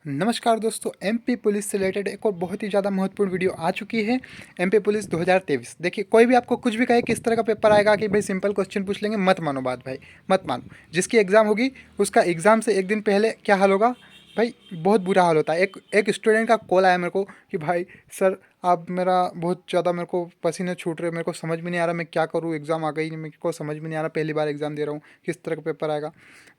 नमस्कार दोस्तों, MP police से रिलेटेड एक और बहुत ही ज़्यादा महत्वपूर्ण वीडियो आ चुकी है। MP police 2023। देखिए, कोई भी आपको कुछ भी कहे किस तरह का पेपर आएगा कि भाई सिंपल क्वेश्चन पूछ लेंगे, मत मानो बात भाई, मत मानो। जिसकी एग्ज़ाम होगी उसका एग्ज़ाम से एक दिन पहले क्या हाल होगा भाई, बहुत बुरा हाल होता है। एक स्टूडेंट का कॉल आया मेरे को कि भाई सर, आप मेरा बहुत ज़्यादा मेरे को पसीने छूट रहे, मेरे को समझ में नहीं आ रहा मैं क्या करूँ, एग्ज़ाम आ गई, मेरे को समझ में नहीं आ रहा, पहली बार एग्ज़ाम दे रहा हूँ, किस तरह का पेपर आएगा।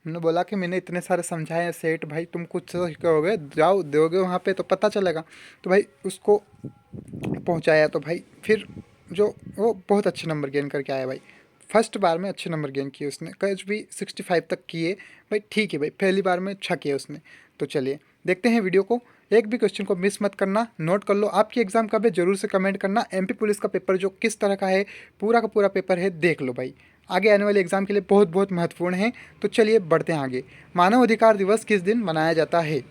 मैंने बोला कि मैंने इतने सारे समझाए हैं सेठ भाई, तुम कुछ तो करोगे, जाओ दोगे वहाँ पे तो पता चलेगा। तो भाई उसको पहुँचाया, तो भाई फिर जो वो बहुत अच्छे नंबर गेन करके आया भाई। फर्स्ट बार में अच्छे नंबर गेन किए उसने, कुछ भी 65 तक किए भाई, ठीक है भाई, पहली बार में अच्छा किया उसने। तो चलिए देखते हैं वीडियो को। एक भी क्वेश्चन को मिस मत करना, नोट कर लो। आपकी एग्ज़ाम कब है जरूर से कमेंट करना। एमपी पुलिस का पेपर जो किस तरह का है, पूरा का पूरा पेपर है, देख लो भाई। आगे आने वाले एग्जाम के लिए बहुत बहुत महत्वपूर्ण है। तो चलिए बढ़ते हैं आगे। मानव अधिकार दिवस किस दिन मनाया जाता है?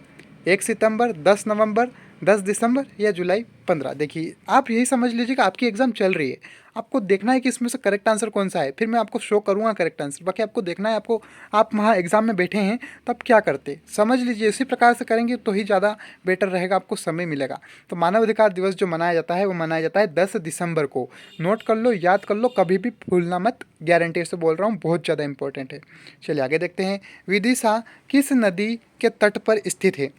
1 सितंबर, 10 नवंबर, 10 दिसंबर या जुलाई 15? देखिए, आप यही समझ लीजिए कि आपकी एग्ज़ाम चल रही है, आपको देखना है कि इसमें से करेक्ट आंसर कौन सा है। फिर मैं आपको शो करूँगा करेक्ट आंसर, बाकी आपको देखना है। आपको, आप वहाँ एग्ज़ाम में बैठे हैं तो आप क्या करते समझ लीजिए, इसी प्रकार से करेंगे तो ही ज़्यादा बेटर रहेगा, आपको समय मिलेगा। तो मानव अधिकार दिवस जो मनाया जाता है वो मनाया जाता है 10 दिसंबर को। नोट कर लो, याद कर लो, कभी भी भूलना मत, गारंटी से बोल रहा हूँ, बहुत ज़्यादा इंपॉर्टेंट है। चलिए आगे देखते हैं। विदिशा किस नदी के तट पर स्थित है?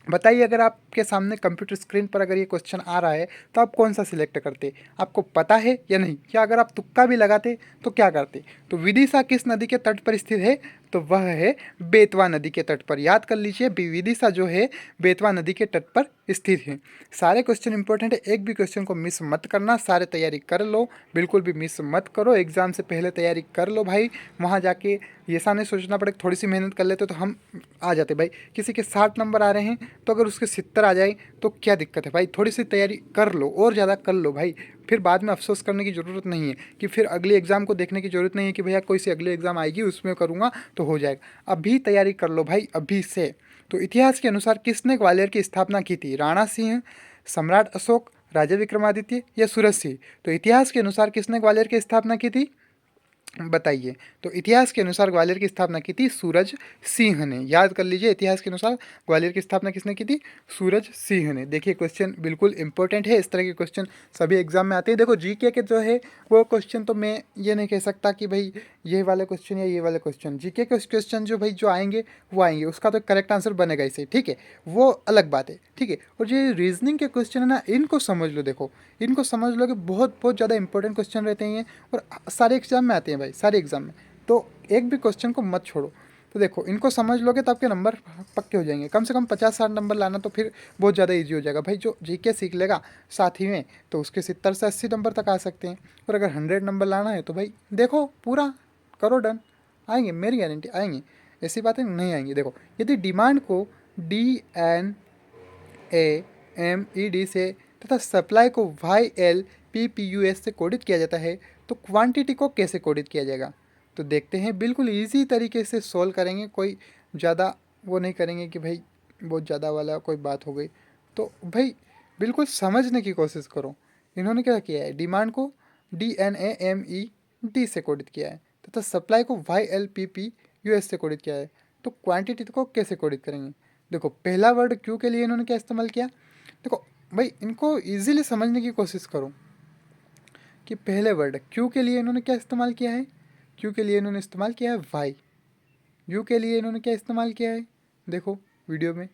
बताइए, अगर आपके सामने कंप्यूटर स्क्रीन पर अगर ये क्वेश्चन आ रहा है तो आप कौन सा सिलेक्ट करते? आपको पता है या नहीं? या अगर आप तुक्का भी लगाते तो क्या करते? तो विदिशा किस नदी के तट पर स्थित है? तो वह है बेतवा नदी के तट पर। याद कर लीजिए, विदिशा जो है बेतवा नदी के तट पर स्थित है। सारे क्वेश्चन इंपॉर्टेंट है, एक भी क्वेश्चन को मिस मत करना, सारे तैयारी कर लो, बिल्कुल भी मिस मत करो। एग्जाम से पहले तैयारी कर लो भाई, वहाँ जाके ऐसा नहीं सोचना पड़े थोड़ी सी मेहनत कर लेते तो हम आ जाते भाई। किसी के 60 नंबर आ रहे हैं तो अगर उसके 70 आ जाए तो क्या दिक्कत है भाई? थोड़ी सी तैयारी कर लो और ज़्यादा कर लो भाई, फिर बाद में अफसोस करने की ज़रूरत नहीं है, कि फिर अगले एग्ज़ाम को देखने की ज़रूरत नहीं है कि भैया कोई सी अगली एग्ज़ाम आएगी उसमें करूँगा तो हो जाएगा। अभी तैयारी कर लो भाई, अभी से। तो इतिहास के अनुसार किसने ग्वालियर की स्थापना की थी? राणा सिंह, सम्राट अशोक, राजा विक्रमादित्य या सूरज सिंह? तो इतिहास के अनुसार किसने ग्वालियर की स्थापना की थी? बताइए। तो इतिहास के अनुसार ग्वालियर की स्थापना की थी सूरज सिंह ने। याद कर लीजिए, इतिहास के अनुसार ग्वालियर की स्थापना किसने की थी? सूरज सिंह ने। देखिए, क्वेश्चन बिल्कुल इंपॉर्टेंट है, इस तरह के क्वेश्चन सभी एग्जाम में आते हैं। देखो, जीके के जो है वो क्वेश्चन तो मैं ये नहीं कह सकता कि भाई ये वाले क्वेश्चन या ये वाले क्वेश्चन। जीके के क्वेश्चन जो भाई जो आएंगे वो आएंगे, उसका तो करेक्ट आंसर बनेगा इसे, ठीक है, वो अलग बात है, ठीक है। और ये रीजनिंग के क्वेश्चन है ना, इनको समझ लो। देखो, इनको समझ लो कि बहुत बहुत ज़्यादा इंपॉर्टेंट क्वेश्चन रहते हैं और सारे एग्जाम में आते हैं भाई, सारे एग्जाम में। तो एक भी क्वेश्चन को मत छोड़ो। तो देखो, इनको समझ लोगे तो आपके नंबर पक्के हो जाएंगे, कम से कम 50-60 नंबर लाना तो फिर बहुत ज़्यादा इजी हो जाएगा भाई। जो जीके सीख लेगा साथ ही में तो उसके 70 से 80 नंबर तक आ सकते हैं। और अगर 100 नंबर लाना है तो भाई देखो, पूरा करो, डन, आएंगे, मेरी गारंटी आएंगे, ऐसी बातें नहीं आएंगी। देखो, यदि डिमांड को DNAMED से तथा सप्लाई को YLPPUS से कोडित किया जाता है, तो क्वांटिटी को कैसे कोडित किया जाएगा? तो देखते हैं, बिल्कुल इजी तरीके से सोल्व करेंगे, कोई ज़्यादा वो नहीं करेंगे कि भाई बहुत ज़्यादा वाला कोई बात हो गई। तो भाई बिल्कुल समझने की कोशिश करो। इन्होंने क्या किया है? डिमांड को DNAMED से कोडित किया है तथा सप्लाई को YLPPUS से कोडित किया है, तो क्वांटिटी को कैसे कोडित करेंगे? देखो, पहला वर्ड क्यू के लिए इन्होंने क्या इस्तेमाल किया? देखो भाई, इनको इजीली समझने की कोशिश करो कि पहले वर्ड क्यू के लिए इन्होंने क्या इस्तेमाल किया है? क्यू के लिए इन्होंने इस्तेमाल किया है वाई। यू के लिए इन्होंने क्या इस्तेमाल किया है? देखो वीडियो में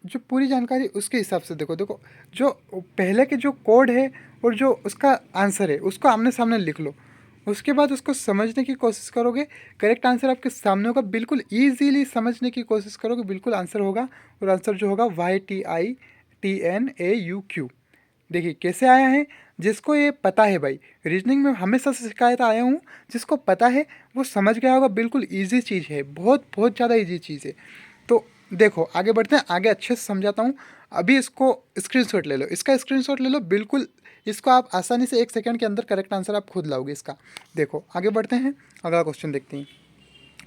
जो पूरी जानकारी उसके हिसाब से देखो। देखो, जो पहले के जो कोड है और जो उसका आंसर है उसको आमने सामने लिख लो, उसके बाद उसको समझने की कोशिश करोगे, करेक्ट आंसर आपके सामने होगा। बिल्कुल ईजीली समझने की कोशिश करोगे, बिल्कुल आंसर होगा। और आंसर जो होगा YTITNAUQ। देखिए कैसे आया है, जिसको ये पता है भाई, रीजनिंग में हमेशा से शिकायत आया हूँ, जिसको पता है वो समझ गया होगा। बिल्कुल ईजी चीज़ है, बहुत बहुत ज़्यादा ईजी चीज़ है। तो देखो आगे बढ़ते हैं, आगे अच्छे से समझाता हूँ। अभी इसको स्क्रीनशॉट ले लो, इसका स्क्रीनशॉट ले लो, बिल्कुल इसको आप आसानी से 1 सेकंड के अंदर करेक्ट आंसर आप खुद लाओगे इसका। देखो आगे बढ़ते हैं, अगला क्वेश्चन देखते हैं।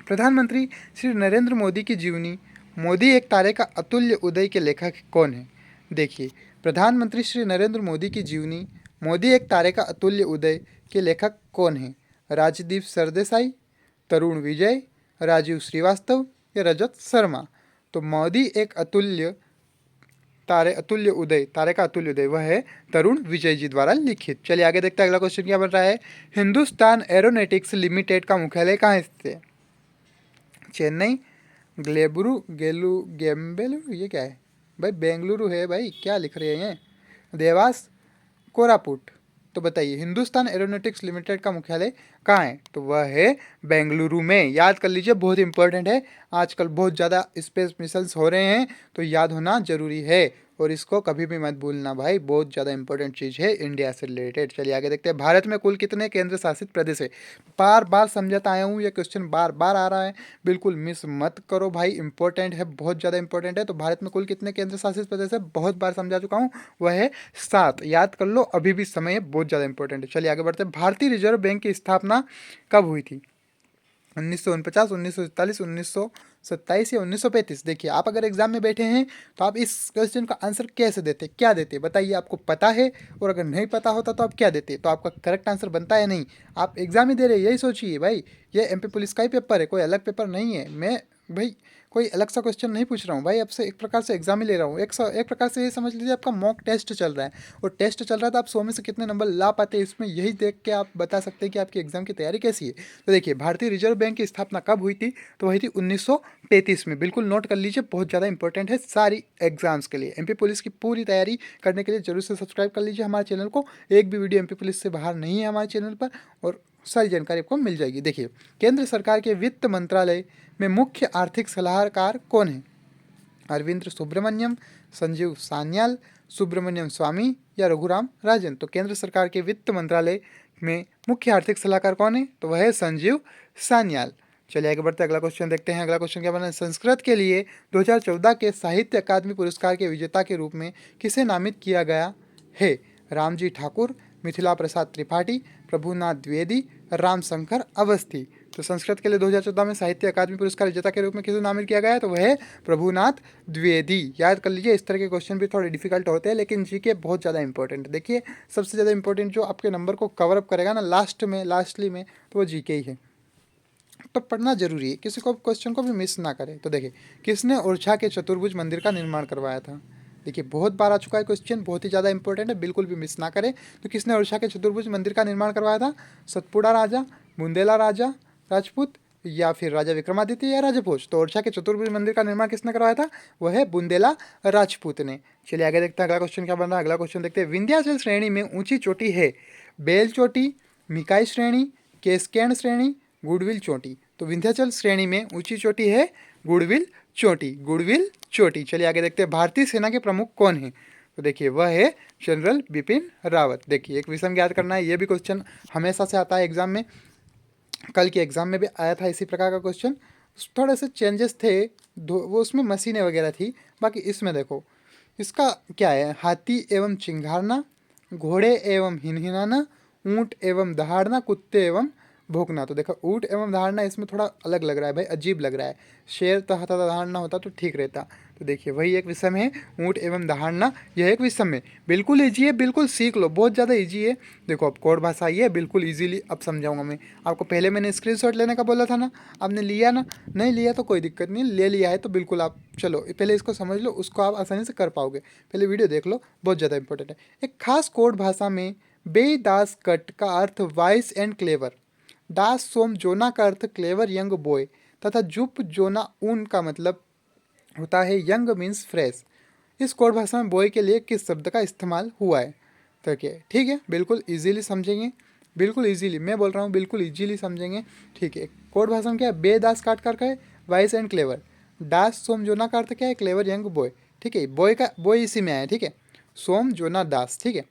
प्रधानमंत्री श्री नरेंद्र मोदी की जीवनी मोदी एक तारे का अतुल्य उदय के लेखक कौन है? देखिए, प्रधानमंत्री श्री नरेंद्र मोदी की जीवनी मोदी एक तारे का अतुल्य उदय के लेखक कौन है? राजदीप सरदेसाई, तरुण विजय, राजीव श्रीवास्तव या रजत शर्मा? तो मोदी एक अतुल्य अतुल्य उदय, तारे का अतुल्य उदय, वह है तरुण विजय जी द्वारा लिखित। चलिए आगे देखते हैं अगला क्वेश्चन क्या बन रहा है। हिंदुस्तान एरोनॉटिक्स लिमिटेड का मुख्यालय कहाँ स्थित है? चेन्नई, गेम्बेलुरु, ये क्या है भाई? बेंगलुरु है भाई, क्या लिख रहे हैं? देवास, कोरापुट। तो बताइए हिंदुस्तान एरोनॉटिक्स लिमिटेड का मुख्यालय कहाँ है? तो वह है बेंगलुरु में। याद कर लीजिए, बहुत इंपॉर्टेंट है। आजकल बहुत ज़्यादा स्पेस मिशंस हो रहे हैं, तो याद होना जरूरी है, और इसको कभी भी मत भूलना भाई, बहुत ज़्यादा इंपॉर्टेंट चीज़ है इंडिया से रिलेटेड। चलिए आगे देखते हैं। भारत में कुल कितने केंद्र शासित प्रदेश है? बार बार समझाता आया हूँ, ये क्वेश्चन बार बार आ रहा है, बिल्कुल मिस मत करो भाई, इंपॉर्टेंट है, बहुत ज़्यादा इंपॉर्टेंट है। तो भारत में कुल कितने केंद्र शासित प्रदेश है? बहुत बार समझा चुका हूँ, वह है 7। याद कर लो, अभी भी समय है, बहुत ज़्यादा इंपॉर्टेंट है। चलिए आगे बढ़ते हैं। भारतीय रिजर्व बैंक की स्थापना कब हुई थी? 1949, 1947, 1927 या 1935? देखिए, आप अगर एग्जाम में बैठे हैं तो आप इस क्वेश्चन का आंसर कैसे देते, क्या देते, बताइए। आपको पता है, और अगर नहीं पता होता तो आप क्या देते? तो आपका करेक्ट आंसर बनता है नहीं। आप एग्जाम ही दे रहे हैं, यही सोचिए भाई। ये एमपी पुलिस का ही पेपर है, कोई अलग पेपर नहीं है। मैं भाई कोई अलग सा क्वेश्चन नहीं पूछ रहा हूँ भाई, आपसे एक प्रकार से एग्जाम ही ले रहा हूँ। एक प्रकार से ये समझ लीजिए, आपका मॉक टेस्ट चल रहा है, और टेस्ट चल रहा था, आप 100 में से कितने नंबर ला पाते हैं, इसमें यही देख के आप बता सकते हैं कि आपकी एग्जाम की तैयारी कैसी है। तो देखिए, भारतीय रिजर्व बैंक की स्थापना कब हुई थी? तो वही थी 1935 में। बिल्कुल नोट कर लीजिए, बहुत ज़्यादा इंपॉर्टेंट है सारी एग्जाम्स के लिए। एमपी पुलिस की पूरी तैयारी करने के लिए जरूर से सब्सक्राइब कर लीजिए हमारे चैनल को। एक भी वीडियो एमपी पुलिस से बाहर नहीं है हमारे चैनल पर, और सारी जानकारी आपको मिल जाएगी। देखिए, केंद्र सरकार के वित्त मंत्रालय में मुख्य आर्थिक सलाहकार कौन है? अरविंद सुब्रमण्यम, संजीव सान्याल, सुब्रमण्यम स्वामी या रघुराम राजन? तो केंद्र सरकार के वित्त मंत्रालय में मुख्य आर्थिक सलाहकार कौन है? तो वह है संजीव सान्याल। चलिए आगे बढ़ते हैं, अगला क्वेश्चन देखते हैं। अगला क्वेश्चन क्या बना है। संस्कृत के लिए 2014 के साहित्य अकादमी पुरस्कार के विजेता के रूप में किसे नामित किया गया है? रामजी ठाकुर, मिथिला प्रसाद त्रिपाठी, प्रभुनाथ द्विवेदी, रामशंकर अवस्थी? तो संस्कृत के लिए 2014 में साहित्य अकादमी पुरस्कार विजेता के रूप में किसे नामित किया गया है? तो वह है प्रभुनाथ द्विवेदी। याद कर लीजिए, इस तरह के क्वेश्चन भी थोड़े डिफिकल्ट होते हैं, लेकिन जीके बहुत ज़्यादा इंपॉर्टेंट है। देखिए, सबसे ज़्यादा इंपॉर्टेंट जो आपके नंबर को कवर अप करेगा ना लास्टली में, तो वो जीके ही है। तो पढ़ना जरूरी है, किसी को क्वेश्चन को भी मिस ना करें। तो देखिए, किसने ओरछा के चतुर्भुज मंदिर का निर्माण करवाया था? देखिए, बहुत बार आ चुका है क्वेश्चन, बहुत ही ज़्यादा इंपॉर्टेंट है, बिल्कुल भी मिस ना करें। तो किसने ओरछा के चतुर्भुज मंदिर का निर्माण करवाया था? सतपुड़ा राजा, बुंदेला राजा राजपूत, या फिर राजा विक्रमादित्य या राजभोज? तो ओरछा के चतुर्भुज मंदिर का निर्माण किसने करवाया था? वह है बुंदेला राजपूत ने। चलिए आगे देखते हैं अगला क्वेश्चन क्या बन रहा है। अगला क्वेश्चन देखते हैं। विंध्याचल श्रेणी में ऊंची चोटी है? बेल चोटी, मिकाई श्रेणी, केसकेन श्रेणी, गुडविल चोटी? तो विंध्याचल श्रेणी में ऊंची चोटी है गुडविल चोटी, गुडविल चोटी। चलिए आगे देखते हैं। भारतीय सेना के प्रमुख कौन है? तो देखिए, वह है जनरल बिपिन रावत। देखिए, एक विषम याद करना है, ये भी क्वेश्चन हमेशा से आता है एग्जाम में। कल के एग्जाम में भी आया था इसी प्रकार का क्वेश्चन, थोड़े से चेंजेस थे, वो उसमें मशीनें वगैरह थी। बाकी इसमें देखो, इसका क्या है? हाथी एवं चिंघाड़ना, घोड़े एवं हिनहिनाना, ऊँट एवं दहाड़ना, कुत्ते एवं भौंकना? तो देखो, ऊँट एवं दहाड़ना इसमें थोड़ा अलग लग रहा है भाई, अजीब लग रहा है। शेर तहता दहाड़ना होता तो ठीक रहता। तो देखिए, वही एक विषम है, ऊँट एवं दहाड़ना, यह एक विषम है। बिल्कुल ईजी है, बिल्कुल सीख लो, बहुत ज़्यादा ईजी है। देखो, अब कोड भाषा ये है, बिल्कुल ईजीली अब समझाऊंगा मैं आपको। पहले मैंने स्क्रीनशॉट लेने का बोला था ना, आपने लिया ना? नहीं लिया तो कोई दिक्कत नहीं, ले लिया है तो बिल्कुल आप चलो पहले इसको समझ लो, उसको आप आसानी से कर पाओगे। पहले वीडियो देख लो, बहुत ज़्यादा इंपॉर्टेंट है। एक खास कोड भाषा में बे दास कट का अर्थ वाइस एंड क्लेवर, दास सोम जोना का अर्थ क्लेवर यंग बॉय, तथा जुप जोना ऊन का मतलब होता है यंग मीन्स फ्रेश। इस कोड भाषा में बॉय के लिए किस शब्द का इस्तेमाल हुआ है? तो क्या ठीक है, बिल्कुल इजीली समझेंगे, बिल्कुल इजीली, मैं बोल रहा हूँ बिल्कुल इजीली समझेंगे। ठीक है, कोड भाषा में क्या है? बे दास काट कर है वाइस एंड क्लेवर, दास सोम जोना का अर्थ क्या है? Clever young boy. ठीक है, बॉय का बॉय इसी में आया। ठीक है, सोम जोना दास। ठीक है,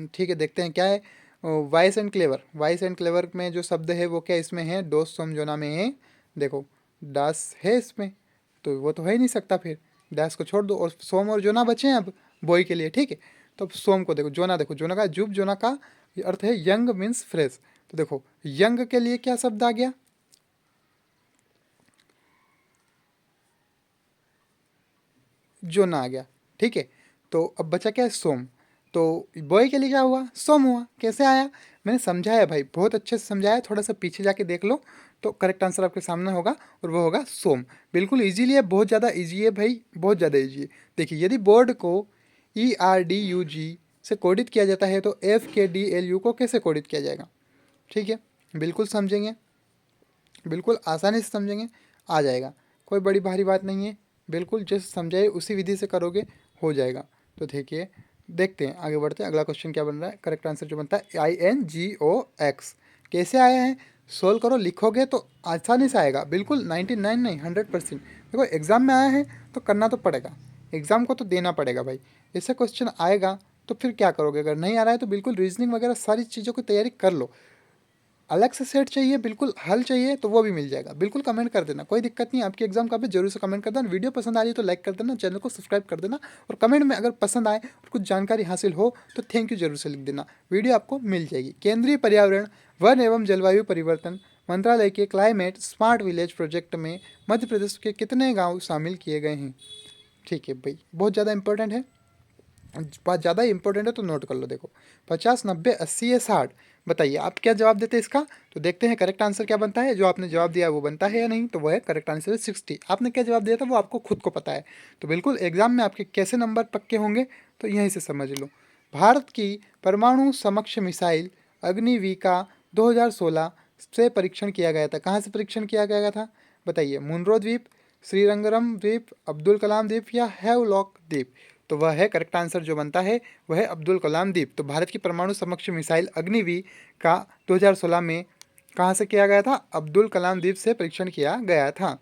ठीक है, देखते हैं क्या है। Vice and clever, vice and clever में जो शब्द है वो क्या इसमें है? दोस्त सोम जोना में है। देखो, दास है इसमें, तो वो तो है ही नहीं सकता, फिर दास को छोड़ दो, और सोम और जोना बचे हैं अब बॉय के लिए। ठीक है, तो अब सोम को देखो, जोना देखो, जोना का जुब जोना का अर्थ है यंग मीन्स फ्रेश। तो देखो, यंग के लिए क्या शब्द आ गया? जोना आ गया। ठीक है, तो अब बचा क्या है? सोम। तो बॉय के लिए क्या हुआ? सोम हुआ। कैसे आया? मैंने समझाया भाई, बहुत अच्छे से समझाया, थोड़ा सा पीछे जाके देख लो, तो करेक्ट आंसर आपके सामने होगा और वो होगा सोम। बिल्कुल ईजीली है, बहुत ज़्यादा ईजी है भाई, बहुत ज़्यादा ईजी है। देखिए यदि बोर्ड को ERDUG से कोडित किया जाता है तो FKDLU को कैसे कोडित किया जाएगा? ठीक है, बिल्कुल समझेंगे, बिल्कुल आसानी से समझेंगे, आ जाएगा, कोई बड़ी भारी बात नहीं है। बिल्कुल जैसे समझाए उसी विधि से करोगे हो जाएगा। तो देखिए देखते हैं, आगे बढ़ते हैं। अगला क्वेश्चन क्या बन रहा है? करेक्ट आंसर जो बनता है INGOX। कैसे आया है? सोल्व करो, लिखोगे तो आसानी से आएगा। बिल्कुल 99 नहीं 100%। देखो एग्ज़ाम में आया है तो करना तो पड़ेगा, एग्ज़ाम को तो देना पड़ेगा भाई। ऐसा क्वेश्चन आएगा तो फिर क्या करोगे? अगर नहीं आ रहा है तो बिल्कुल रीजनिंग वगैरह सारी चीज़ों की तैयारी कर लो। अलग से सेट चाहिए, बिल्कुल हल चाहिए तो वो भी मिल जाएगा। बिल्कुल कमेंट कर देना, कोई दिक्कत नहीं। आपके एग्जाम का भी जरूर से कमेंट कर देना। वीडियो पसंद आ रही है तो लाइक कर देना, चैनल को सब्सक्राइब कर देना, और कमेंट में अगर पसंद आए और कुछ जानकारी हासिल हो तो थैंक यू जरूर से लिख देना। वीडियो आपको मिल जाएगी। केंद्रीय पर्यावरण वन एवं जलवायु परिवर्तन मंत्रालय के क्लाइमेट स्मार्ट विलेज प्रोजेक्ट में मध्य प्रदेश के कितने गाँव शामिल किए गए हैं? ठीक है भाई, बहुत ज़्यादा इंपॉर्टेंट है, बात ज़्यादा इंपॉर्टेंट है तो नोट कर लो। देखो 50, 90, 80 या 60, बताइए आप क्या जवाब देते हैं इसका। तो देखते हैं करेक्ट आंसर क्या बनता है। जो आपने जवाब दिया वो बनता है या नहीं, तो वो है करेक्ट आंसर है 60। आपने क्या जवाब दिया था वो आपको खुद को पता है। तो बिल्कुल एग्जाम में आपके कैसे नंबर पक्के होंगे तो यहीं से समझ लो। भारत की परमाणु समक्ष मिसाइल अग्निवीर का 2016 से परीक्षण किया गया था। कहाँ से परीक्षण किया गया था बताइए? मुनरो द्वीप, श्रीरंगरम द्वीप, अब्दुल कलाम द्वीप या हैवलॉक द्वीप? तो वह है करेक्ट आंसर जो बनता है वह है अब्दुल कलाम द्वीप। तो भारत की परमाणु समक्ष मिसाइल अग्निवीर का 2016 में कहाँ से किया गया था? अब्दुल कलाम द्वीप से परीक्षण किया गया था।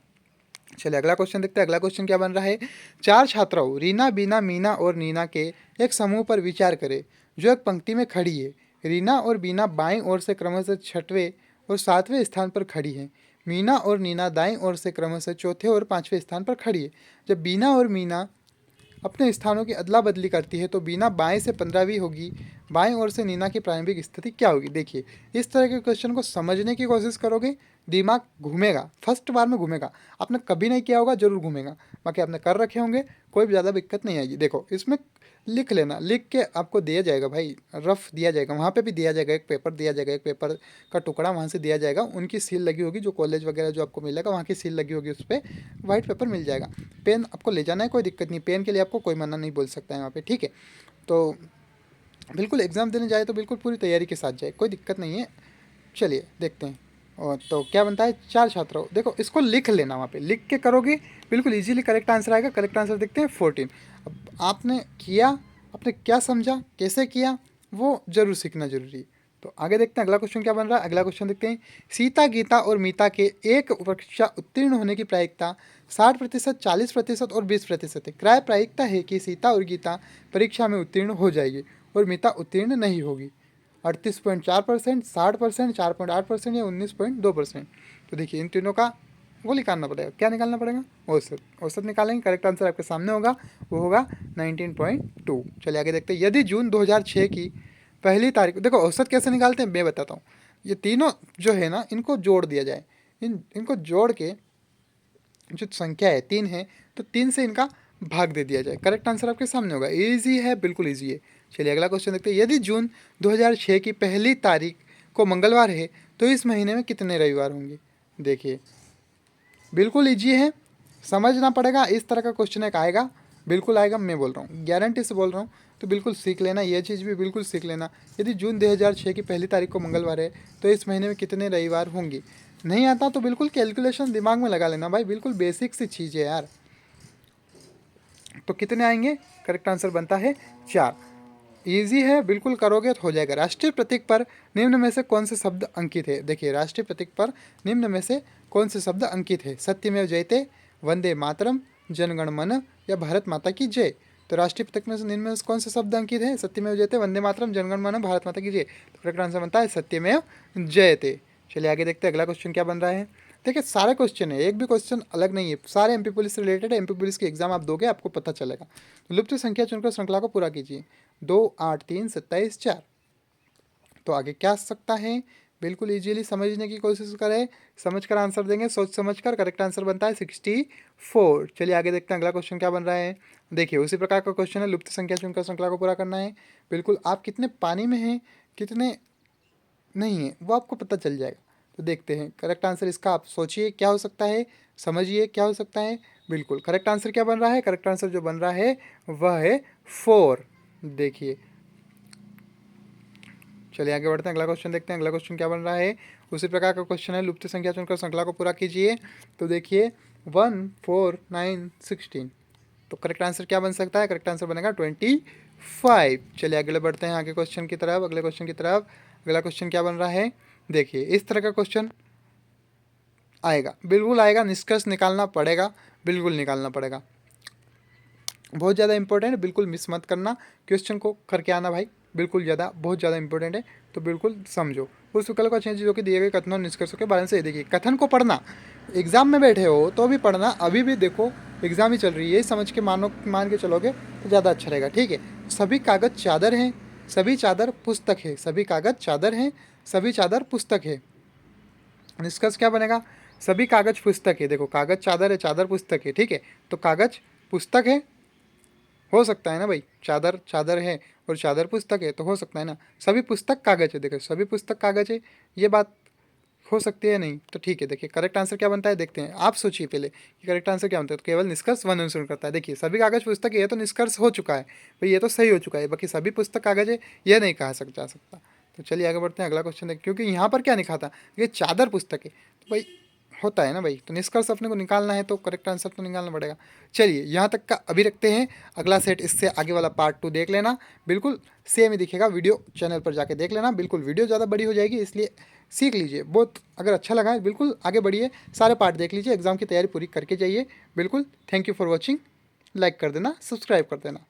चलिए अगला क्वेश्चन देखते हैं। अगला क्वेश्चन क्या बन रहा है? चार छात्राओं रीना, बीना, मीना और नीना के एक समूह पर विचार करें जो एक पंक्ति में खड़ी है। रीना और बीना बाईं ओर से क्रमशः छठवें और सातवें स्थान पर खड़ी है। मीना और नीना दाईं ओर से क्रमशः चौथे और पांचवें स्थान पर खड़ी है। जब बीना और मीना अपने स्थानों की अदला बदली करती है तो बीना बाएं से 15वीं होगी, बाएं ओर से नीना की प्रारंभिक स्थिति क्या होगी? देखिए इस तरह के क्वेश्चन को समझने की कोशिश करोगे, दिमाग घूमेगा, फर्स्ट बार में घूमेगा। आपने कभी नहीं किया होगा, जरूर घूमेगा, बाकी आपने कर रखे होंगे, कोई भी ज़्यादा दिक्कत नहीं आएगी। देखो इसमें लिख लेना, लिख के आपको दिया जाएगा भाई, रफ दिया जाएगा, वहाँ पे भी दिया जाएगा, एक पेपर दिया जाएगा, एक पेपर का टुकड़ा वहाँ से दिया जाएगा, उनकी सील लगी होगी, जो कॉलेज वगैरह जो आपको मिलेगा वहाँ की सील लगी होगी, उस पर वाइट पेपर मिल जाएगा। पेन आपको ले जाना है, कोई दिक्कत नहीं, पेन के लिए आपको कोई मना नहीं बोल सकता है वहाँ पे, ठीक है। तो बिल्कुल एग्ज़ाम देने जाए तो बिल्कुल पूरी तैयारी के साथ जाए, कोई दिक्कत नहीं है। चलिए देखते हैं। और तो क्या बनता है? चार छात्रों, देखो इसको लिख लेना, वहाँ पे लिख के करोगे बिल्कुल इजीली करेक्ट आंसर आएगा। करेक्ट आंसर देखते हैं 14। अब आपने किया, आपने क्या समझा, कैसे किया, वो जरूर सीखना जरूरी है। तो आगे देखते हैं अगला क्वेश्चन क्या बन रहा है। अगला क्वेश्चन देखते हैं। सीता, गीता और मीता के एक परीक्षा उत्तीर्ण होने की प्रायिकता 60%, 40% और 20% है। क्रय प्रायिकता है कि सीता और गीता परीक्षा में उत्तीर्ण हो जाएगी और मीता उत्तीर्ण नहीं होगी। 38.4%, 60%, 4.8% या 19.2%। तो देखिए इन तीनों का वो निकालना पड़ेगा। क्या निकालना पड़ेगा? औसत। औसत निकालेंगे, करेक्ट आंसर आपके सामने होगा, वो होगा 19.2। चलिए आगे देखते हैं। यदि जून 2006 की पहली तारीख, देखो औसत कैसे निकालते हैं मैं बताता हूँ। ये तीनों जो है ना, इनको जोड़ दिया जाए, इनको जोड़ के जो संख्या है 3 है तो 3 से इनका भाग दे दिया जाए। करेक्ट आंसर आपके सामने होगा। ईजी है, बिल्कुल ईजी है। चलिए अगला क्वेश्चन देखते हैं। यदि जून 2006 की पहली तारीख को मंगलवार है तो इस महीने में कितने रविवार होंगे? देखिए बिल्कुल ईजी है, समझना पड़ेगा। इस तरह का क्वेश्चन एक आएगा, बिल्कुल आएगा, मैं बोल रहा हूँ, गारंटी से बोल रहा हूँ। तो बिल्कुल सीख लेना, ये चीज़ भी बिल्कुल सीख लेना। यदि जून 2006 की पहली तारीख को मंगलवार है तो इस महीने में कितने रविवार होंगे? नहीं आता तो बिल्कुल कैलकुलेशन दिमाग में लगा लेना भाई, बिल्कुल बेसिक सी चीज़ है यार। तो कितने आएंगे? करेक्ट आंसर बनता है 4। ईजी है, बिल्कुल करोगे तो हो जाएगा। राष्ट्रीय प्रतीक पर निम्न में से कौन से शब्द अंकित है? देखिए राष्ट्रीय प्रतीक पर निम्न में से कौन से शब्द अंकित है? सत्यमेव जयते, वंदे मातरम, जनगण मन या भारत माता की जय? तो राष्ट्रीय प्रतीक में से निम्न में से कौन से शब्द अंकित है? सत्यमेव जयते, वंदे मातरम, जनगण मन, भारत माता की जय। तो करेक्ट आंसर बनता है सत्यमेव जयते। चलिए आगे देखते हैं अगला क्वेश्चन क्या बन रहा है। देखिए सारे क्वेश्चन है, एक भी क्वेश्चन अलग नहीं है, सारे एमपी पुलिस से रिलेटेड है। एमपी पुलिस की एग्जाम आप दोगे आपको पता चलेगा। तो लुप्त संख्या चुनकर श्रृंखला को पूरा कीजिए। 2, 8, 3, 27, 4। तो आगे क्या आ सकता है? बिल्कुल इजीली समझने की कोशिश करें, समझ कर आंसर देंगे, सोच समझ कर। करेक्ट आंसर बनता है 64। चलिए आगे देखते हैं अगला क्वेश्चन क्या बन रहा है। देखिए उसी प्रकार का क्वेश्चन है, लुप्त संख्या चुनकर श्रृंखला को पूरा करना है। बिल्कुल आप कितने पानी में हैं, कितने नहीं है, वो आपको पता चल जाएगा। तो देखते हैं करेक्ट आंसर इसका, आप सोचिए क्या हो सकता है, समझिए क्या हो सकता है। बिल्कुल करेक्ट आंसर क्या बन रहा है, करेक्ट आंसर जो बन रहा है वह है 4। देखिए चलिए आगे बढ़ते हैं, अगला क्वेश्चन देखते हैं। अगला क्वेश्चन क्या बन रहा है, उसी प्रकार का क्वेश्चन है, लुप्त संख्या चुनकर श्रृंखला को पूरा कीजिए। तो देखिए 1 4 9 16, तो करेक्ट आंसर क्या बन सकता है, करेक्ट आंसर बनेगा 25। चलिए आगे बढ़ते हैं आगे क्वेश्चन की तरफ, अगले क्वेश्चन की तरफ। अगला क्वेश्चन क्या बन रहा है, देखिए इस तरह का क्वेश्चन आएगा, बिल्कुल आएगा, निष्कर्ष निकालना पड़ेगा, बिल्कुल निकालना पड़ेगा, बहुत ज़्यादा इंपॉर्टेंट है, बिल्कुल मिस मत करना, क्वेश्चन को करके आना भाई, बिल्कुल ज़्यादा बहुत ज़्यादा इंपॉर्टेंट है, तो बिल्कुल समझो। उस विकल्प का चयन जो कि दिए गए कथनों और निष्कर्षों के बारे से देखिए, कथन को पढ़ना, एग्जाम में बैठे हो तो भी पढ़ना, अभी भी देखो एग्जाम ही चल रही है, समझ के मान के चलोगे तो ज़्यादा अच्छा रहेगा, ठीक है। सभी कागज़ चादर हैं, सभी चादर पुस्तक है, सभी कागज़ चादर हैं, सभी चादर पुस्तक है। निष्कर्ष क्या बनेगा, सभी कागज़ पुस्तक है, देखो कागज़ चादर है, चादर पुस्तक है, ठीक है, तो कागज़ पुस्तक है, हो सकता है ना भाई, चादर चादर है और चादर पुस्तक है, तो हो सकता है ना, सभी पुस्तक कागज है, देखो सभी पुस्तक कागज है, ये बात हो सकती है नहीं, तो ठीक है। देखिए करेक्ट आंसर क्या बनता है, देखते हैं, आप सोचिए पहले कि करेक्ट आंसर क्या बनता है, तो केवल निष्कर्ष वन अनुसरण करता है। देखिए सभी कागज पुस्तक है, ये तो निष्कर्ष हो चुका है भाई, ये तो सही हो चुका है, बाकी सभी पुस्तक कागज है यह नहीं कहा जा सकता। तो चलिए आगे बढ़ते हैं, अगला क्वेश्चन देखिए, क्योंकि यहाँ पर क्या लिखा था, ये चादर पुस्तक है, तो भाई होता है ना भाई, तो निष्कर्ष अपने को निकालना है तो करेक्ट आंसर तो निकालना पड़ेगा। चलिए यहाँ तक का अभी रखते हैं, अगला सेट इससे आगे वाला पार्ट 2 देख लेना, बिल्कुल सेम ही दिखेगा, वीडियो चैनल पर जाके देख लेना, बिल्कुल वीडियो ज़्यादा बड़ी हो जाएगी, इसलिए सीख लीजिए बहुत, अगर अच्छा लगा है बिल्कुल आगे बढ़िए, सारे पार्ट देख लीजिए, एग्जाम की तैयारी पूरी करके जाइए। बिल्कुल thank you for watching, like कर देना, सब्सक्राइब कर देना।